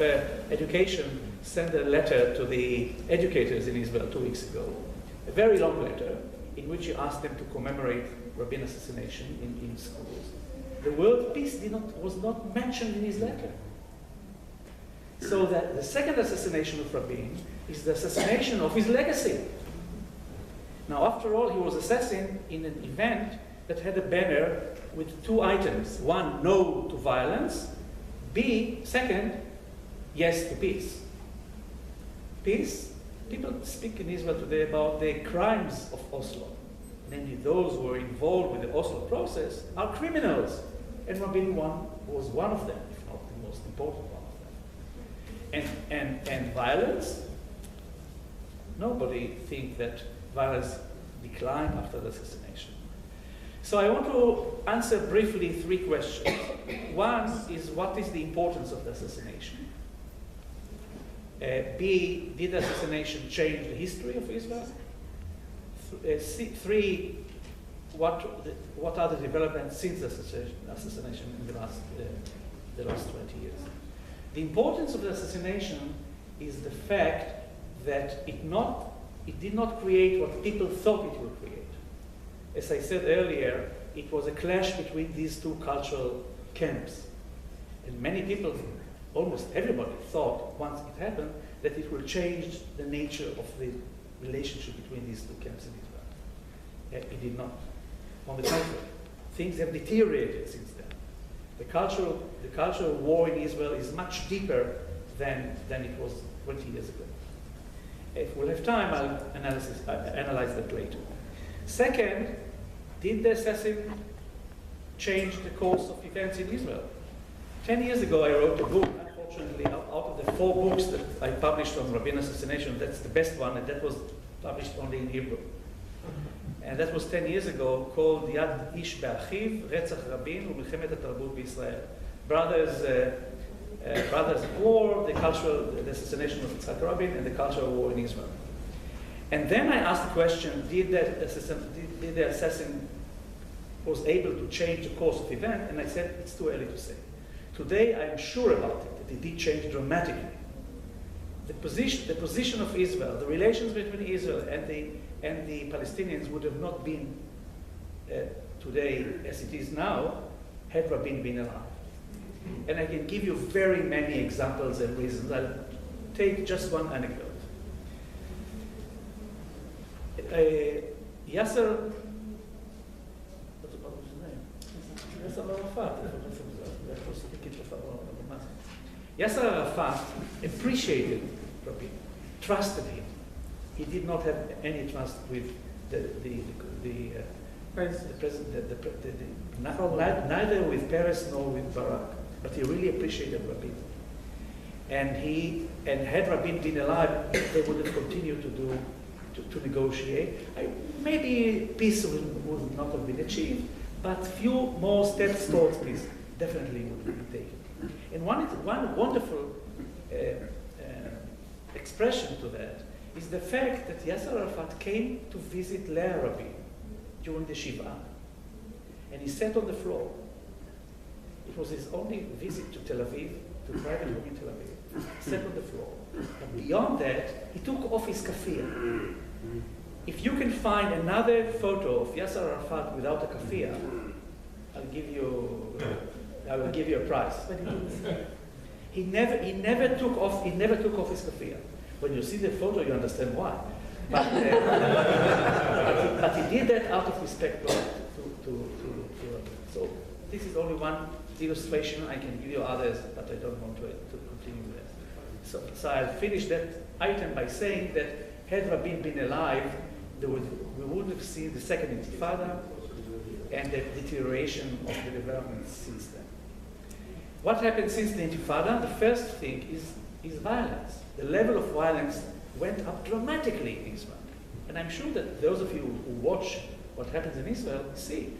of Education sent a letter to the educators in Israel 2 weeks ago, a very long letter, in which he asked them to commemorate Rabin assassination in schools. The word peace was not mentioned in his letter. So that the second assassination of Rabin is the assassination of his legacy. Now, after all, he was assassinated in an event that had a banner with 2 items. One, no to violence. B, second, yes to peace. Peace, people speak in Israel today about the crimes of Oslo. Namely, those who were involved with the Oslo process are criminals. And Rabin was one of them, if not the most important one of them. And violence, nobody thinks that violence declined after the assassination. So I want to answer briefly 3 questions. One is, what is the importance of the assassination? B, did the assassination change the history of Israel? 3, what are the developments since the assassination in the last 20 years? The importance of the assassination is the fact that it did not create what people thought it would create. As I said earlier, it was a clash between these 2 cultural camps. And many people, almost everybody, thought, once it happened, that it will change the nature of the relationship between these 2 camps in Israel. It did not. On the contrary, things have deteriorated since then. The cultural war in Israel is much deeper than it was 20 years ago. If we'll have time, I'll analyze that later. Second, did the assassin change the course of events in Israel? 10 years ago, I wrote a book. Unfortunately, out of the 4 books that I published on Rabin assassination, that's the best one, and that was published only in Hebrew. And that was 10 years ago, called Yad Ish Be'achiv, Retzach Rabin, U'Milchemet HaTarbut B'Yisrael. Brothers War, the assassination of Yitzhak Rabin, and the cultural war in Israel. And then I asked the question, did the assassin was able to change the course of event? And I said, it's too early to say. Today, I'm sure about it, that it did change dramatically. The position of Israel, the relations between Israel and the Palestinians would have not been today as it is now, had Rabin been alive. And I can give you very many examples and reasons. I'll take just one anecdote. Yasser, what was his name? Yasser Arafat. Yasser Arafat appreciated Rabin, trusted him. He did not have any trust with the president, neither with Peres nor with Barak, but he really appreciated Rabin. And had Rabin been alive, they would have continued to negotiate. Maybe peace would not have been achieved, but few more steps towards peace definitely would be taken. And one wonderful expression to that is the fact that Yasser Arafat came to visit Leah Rabin during the Shiva, and he sat on the floor. It was his only visit to Tel Aviv, to private home in Tel Aviv. He sat on the floor. But beyond that, he took off his kafir. If you can find another photo of Yasser Arafat without a kafir, I will give you a prize. He never took off his kafir. When you see the photo, you understand why. But he did that out of respect to Rabin. So this is only one illustration. I can give you others, but I don't want to continue with that. So I'll finish that item by saying that had Rabin been alive, we wouldn't have seen the second Intifada and the deterioration of the developments since then. What happened since the Intifada? The first thing is violence. The level of violence went up dramatically in Israel. And I'm sure that those of you who watch what happens in Israel see.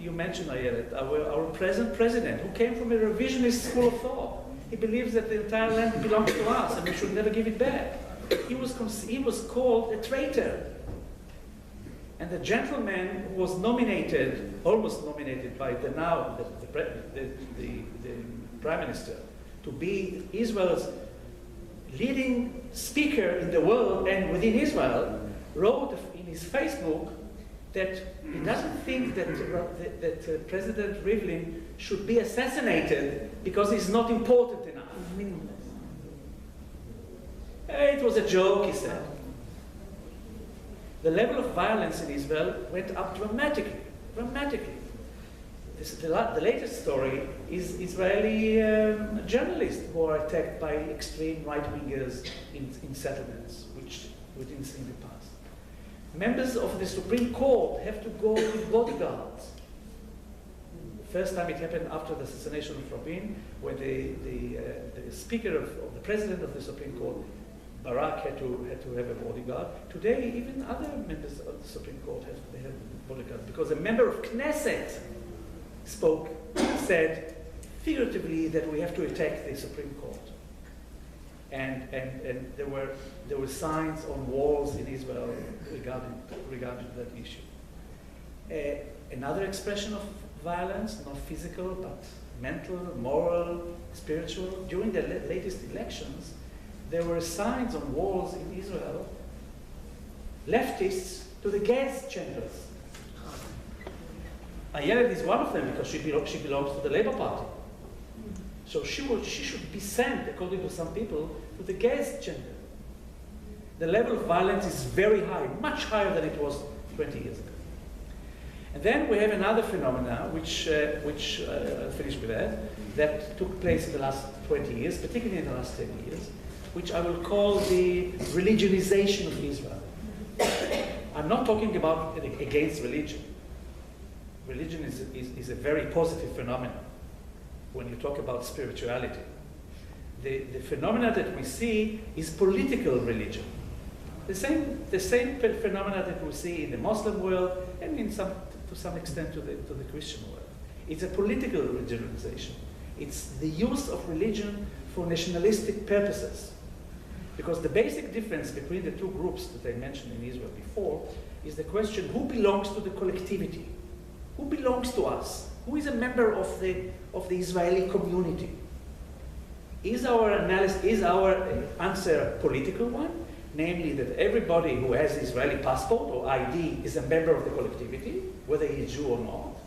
You mentioned Ayelet, our present president, who came from a revisionist school of thought. He believes that the entire land belongs to us and we should never give it back. He was called a traitor. And the gentleman who was almost nominated by the prime minister, to be Israel's leading speaker in the world and within Israel, wrote in his Facebook that he doesn't think that President Rivlin should be assassinated because he's not important enough. Meaningless. It was a joke, he said. The level of violence in Israel went up dramatically, dramatically. The latest story is Israeli journalists who are attacked by extreme right-wingers in settlements, which we didn't see in the past. Members of the Supreme Court have to go with bodyguards. The first time it happened after the assassination of Rabin, when the speaker of the president of the Supreme Court, Barak, had to have a bodyguard. Today, even other members of the Supreme Court have bodyguards, because a member of Knesset said figuratively that we have to attack the Supreme Court. And there were signs on walls in Israel regarding that issue. Another expression of violence, not physical, but mental, moral, spiritual. During the latest elections, there were signs on walls in Israel, leftists to the gas chambers. Ayelet is one of them because she belongs to the Labour Party. So she should be sent, according to some people, to the gas chamber. The level of violence is very high, much higher than it was 20 years ago. And then we have another phenomenon, which I'll finish with that took place in the last 20 years, particularly in the last 10 years, which I will call the religionization of Israel. I'm not talking about against religion. Religion is a very positive phenomenon when you talk about spirituality. The phenomena that we see is political religion. The same phenomena that we see in the Muslim world and to some extent to the Christian world. It's a political religionization. It's the use of religion for nationalistic purposes. Because the basic difference between the two groups that I mentioned in Israel before is the question, who belongs to the collectivity? Who belongs to us? Who is a member of the Israeli community? Is our answer a political one? Namely that everybody who has an Israeli passport or ID is a member of the collectivity, whether he is Jew or not?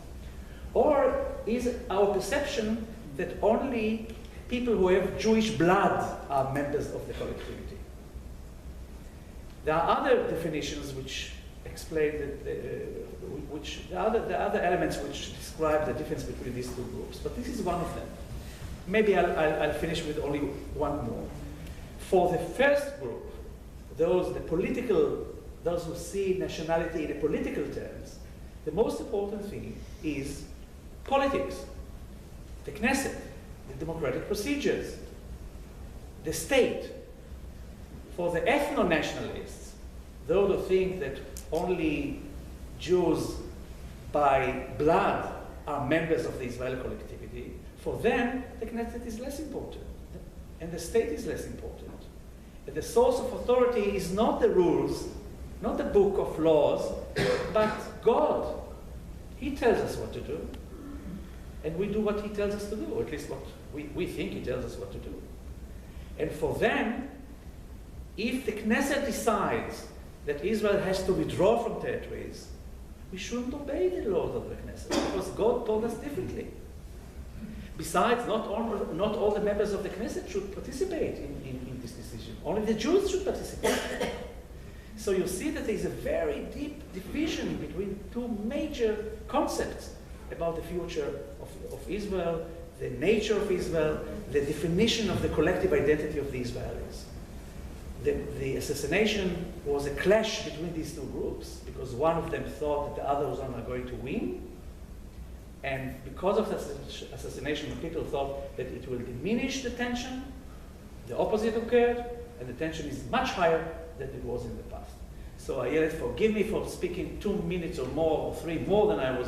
Or is our perception that only people who have Jewish blood are members of the collectivity? There are other definitions which explain the other elements which describe the difference between these two groups, but this is one of them. Maybe I'll finish with only one more. For the first group, those who see nationality in a political terms, the most important thing is politics, the Knesset, the democratic procedures, the state. For the ethno-nationalists, those who think that only Jews by blood are members of the Israeli collectivity, for them, the Knesset is less important, and the state is less important. And the source of authority is not the rules, not the book of laws, but God. He tells us what to do, and we do what he tells us to do, or at least what we think he tells us what to do. And for them, if the Knesset decides that Israel has to withdraw from territories, we shouldn't obey the laws of the Knesset, because God told us differently. Besides, not all the members of the Knesset should participate in this decision. Only the Jews should participate. So you see that there is a very deep division between two major concepts about the future of Israel, the nature of Israel, the definition of the collective identity of the Israelis. The assassination was a clash between these two groups because one of them thought that the others are not going to win. And because of the assassination, people thought that it will diminish the tension. The opposite occurred, and the tension is much higher than it was in the past. So Ayelet, forgive me for speaking 2 minutes or more, or 3 more than I was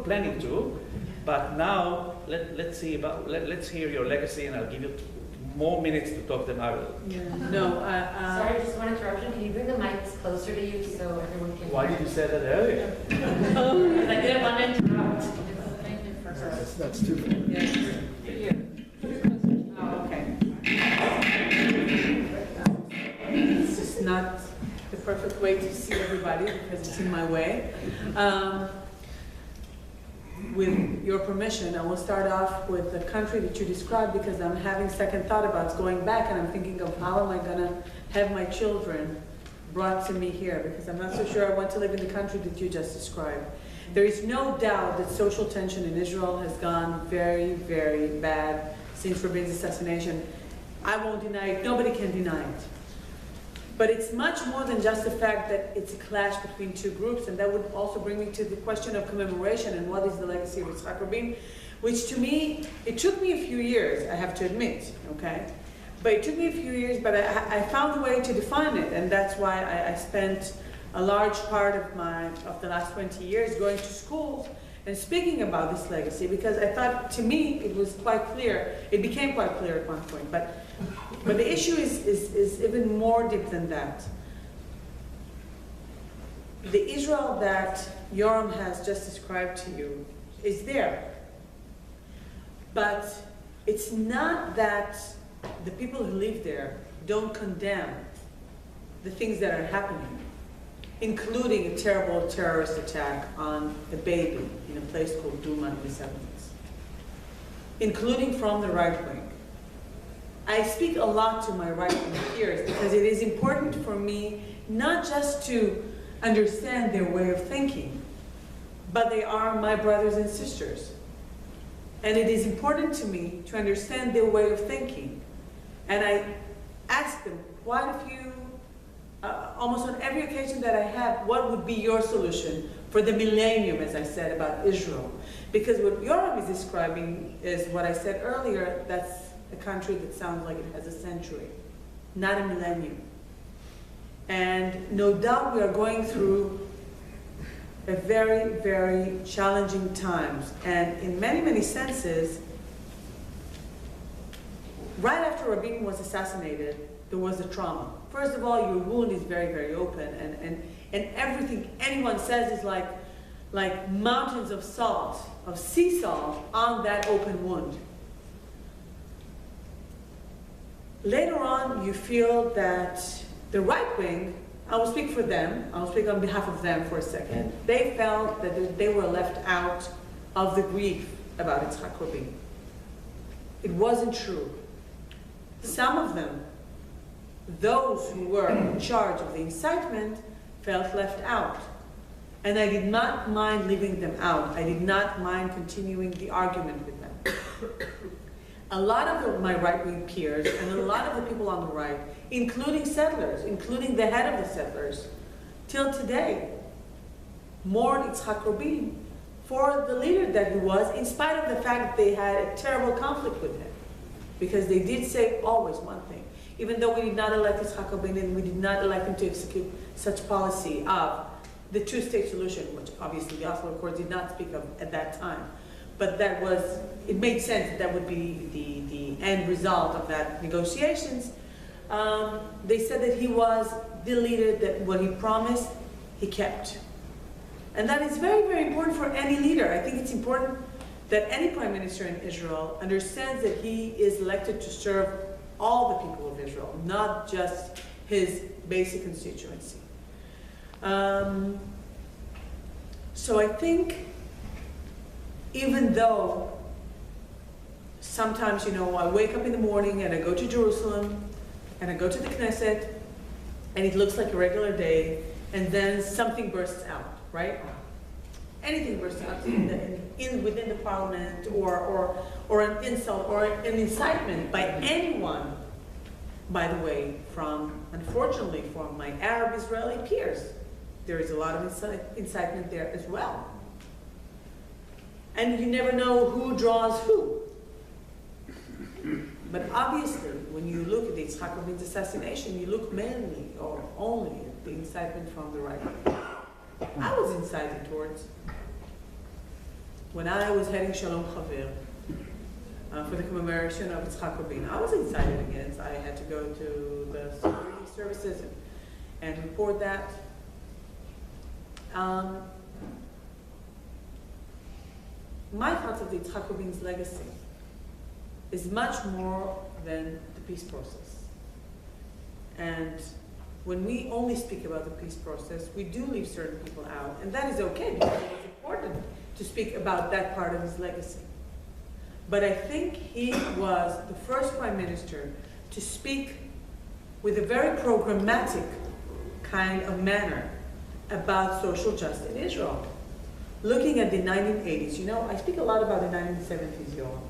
planning to. But now let's hear your legacy, and I'll give you more minutes to talk than I will. Yeah. No. Sorry, just one interruption. Can you bring the mics closer to you so everyone can? Why did you say that earlier? Because I didn't want to interrupt. That's too bad. Oh, okay. not the perfect way to see everybody because it's in my way. With your permission, I will start off with the country that you described because I'm having second thought about going back, and I'm thinking of how am I gonna have my children brought to me here, because I'm not so sure I want to live in the country that you just described. There is no doubt that social tension in Israel has gone very, very bad since Rabin's assassination. I won't deny it, nobody can deny it. But it's much more than just the fact that it's a clash between two groups, and that would also bring me to the question of commemoration and what is the legacy of Yitzhak Rabin, which to me, it took me a few years, I have to admit, okay? But it took me a few years, but I found a way to define it, and that's why I spent a large part of the last 20 years going to schools and speaking about this legacy, because I thought, to me, it was quite clear, it became quite clear at one point, but the issue is even more deep than that. The Israel that Yoram has just described to you is there. But it's not that the people who live there don't condemn the things that are happening, including a terrible terrorist attack on a baby in a place called Duma in the 70s, including from the right wing. I speak a lot to my right-wing peers because it is important for me not just to understand their way of thinking, but they are my brothers and sisters. And it is important to me to understand their way of thinking. And I ask them quite a few, almost on every occasion that I have, what would be your solution for the millennium, as I said, about Israel? Because what Yoram is describing is what I said earlier, that's a country that sounds like it has a century, not a millennium. And no doubt we are going through a very, very challenging times. And in many, many senses, right after Rabin was assassinated, there was a trauma. First of all, your wound is very, very open, and everything anyone says is like mountains of salt, of sea salt on that open wound. Later on, you feel that the right wing, I will speak for them, I will speak on behalf of them for a second, they felt that they were left out of the grief about Yitzhak Rabin. It wasn't true. Some of them, those who were in charge of the incitement, felt left out. And I did not mind leaving them out. I did not mind continuing the argument with them. A lot of my right-wing peers and a lot of the people on the right, including settlers, including the head of the settlers, till today, mourn Yitzhak Rabin for the leader that he was, in spite of the fact that they had a terrible conflict with him. Because they did say always one thing. Even though we did not elect Yitzhak Rabin and we did not elect him to execute such policy of the two-state solution, which obviously the Oslo Accords did not speak of at that time. But that was, it made sense that would be the end result of that negotiations. They said that he was the leader, that what he promised, he kept. And that is very, very important for any leader. I think it's important that any prime minister in Israel understands that he is elected to serve all the people of Israel, not just his basic constituency. So I think, even though sometimes, I wake up in the morning and I go to Jerusalem and I go to the Knesset and it looks like a regular day, and then something bursts out, right? Anything bursts out within the parliament, or an insult or an incitement by anyone, by the way, unfortunately, from my Arab Israeli peers. There is a lot of incitement there as well. And you never know who draws who. But obviously, when you look at the Yitzhak Rabin's assassination, you look mainly or only at the incitement from the right. I was incited towards when I was heading Shalom Chaver for the commemoration of Yitzhak Rabin. I was incited against. I had to go to the security services and report that. My thoughts of the Yitzhak Rabin's legacy is much more than the peace process. And when we only speak about the peace process, we do leave certain people out, and that is okay because it was important to speak about that part of his legacy. But I think he was the first prime minister to speak with a very programmatic kind of manner about social justice in Israel. Looking at the 1980s, you know, I speak a lot about the 1970s, y'all.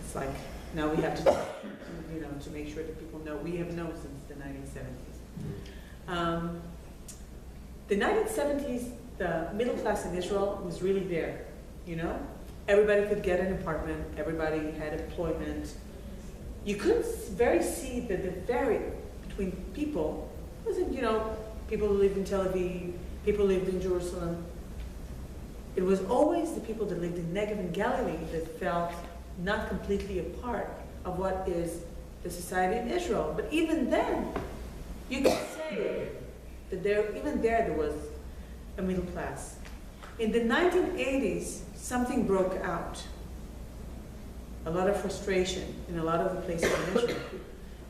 It's like, now we have to, you know, to make sure that people know, we have known since the 1970s. The 1970s, the middle class in Israel was really there, you know? Everybody could get an apartment, everybody had employment. You couldn't very see that the between people wasn't, you know, people who lived in Tel Aviv, people who lived in Jerusalem. It was always the people that lived in Negev and Galilee that felt not completely a part of what is the society in Israel. But even then, you could say that even there was a middle class. In the 1980s, something broke out. A lot of frustration in a lot of the places in Israel.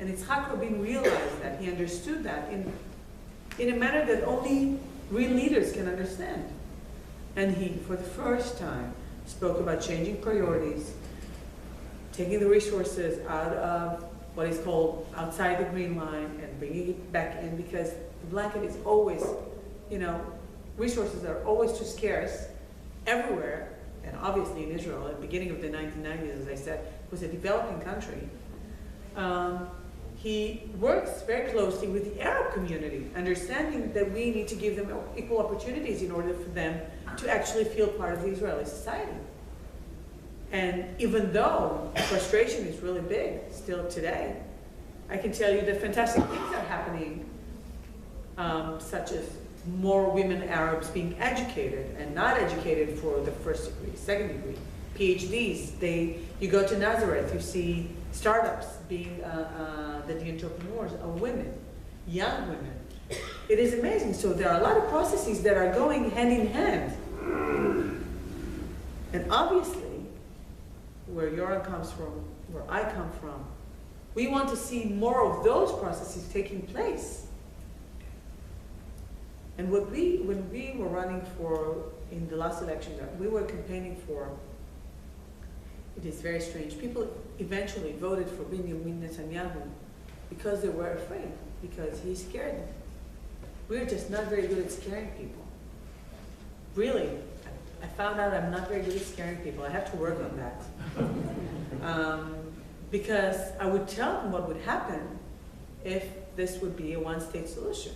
And Yitzhak Rabin realized that, he understood that in a manner that only real leaders can understand. And he, for the first time, spoke about changing priorities, taking the resources out of what is called outside the green line and bringing it back in, because the blanket is always, you know, resources are always too scarce everywhere, and obviously in Israel, at the beginning of the 1990s, as I said, was a developing country. He works very closely with the Arab community, understanding that we need to give them equal opportunities in order for them to actually feel part of the Israeli society. And even though frustration is really big still today, I can tell you that fantastic things are happening, such as more women Arabs being educated and not educated for the first degree, second degree, PhDs. You go to Nazareth, you see startups being, that the entrepreneurs are women, young women. It is amazing. So there are a lot of processes that are going hand in hand. And obviously, where Yoram comes from, where I come from, we want to see more of those processes taking place. And when we were running for, in the last election, we were campaigning for, it is very strange, people eventually voted for Benjamin Netanyahu because they were afraid, because he scared them. We're just not very good at scaring people. Really, I found out I'm not very good at scaring people. I have to work on that. Because I would tell them what would happen if this would be a one-state solution.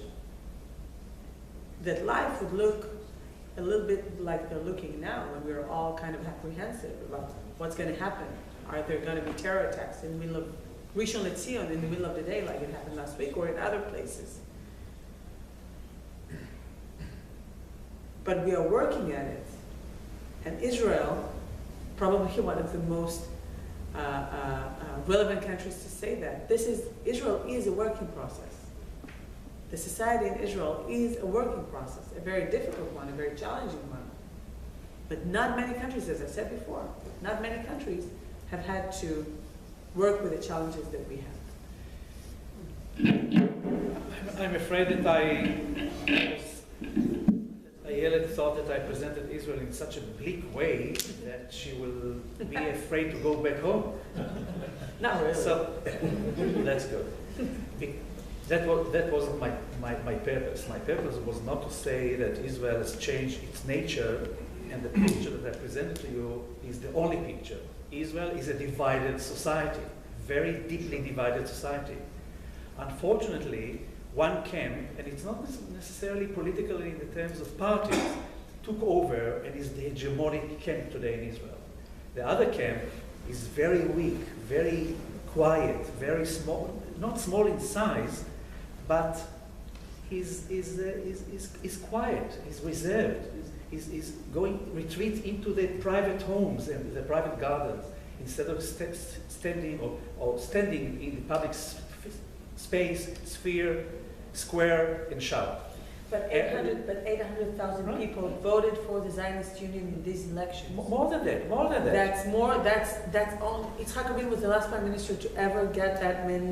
That life would look a little bit like they're looking now, when we're all kind of apprehensive about what's going to happen. Are there going to be terror attacks in the middle of Rishon LeZion in the middle of the day like it happened last week, or in other places? But we are working at it. And Israel, probably one of the most relevant countries to say that. Israel is a working process. The society in Israel is a working process, a very difficult one, a very challenging one. But not many countries, as I said before, not many countries have had to work with the challenges that we have. I'm afraid that Ayelet thought that I presented Israel in such a bleak way that she will be afraid to go back home. Not really. So that's good. That wasn't my purpose. My purpose was not to say that Israel has changed its nature, and the picture that I presented to you is the only picture. Israel is a divided society, very deeply divided society. Unfortunately, one camp, and it's not necessarily politically in the terms of parties, took over and is the hegemonic camp today in Israel. The other camp is very weak, very quiet, very small, not small in size, but is quiet, is reserved, is going retreat into the private homes and the private gardens instead of standing or standing in the public space, sphere, square, and shout. But 800,000 right. people voted for the Zionist Union in these elections. More than that. That's all. Yitzhak Rabin was the last prime minister to ever get that many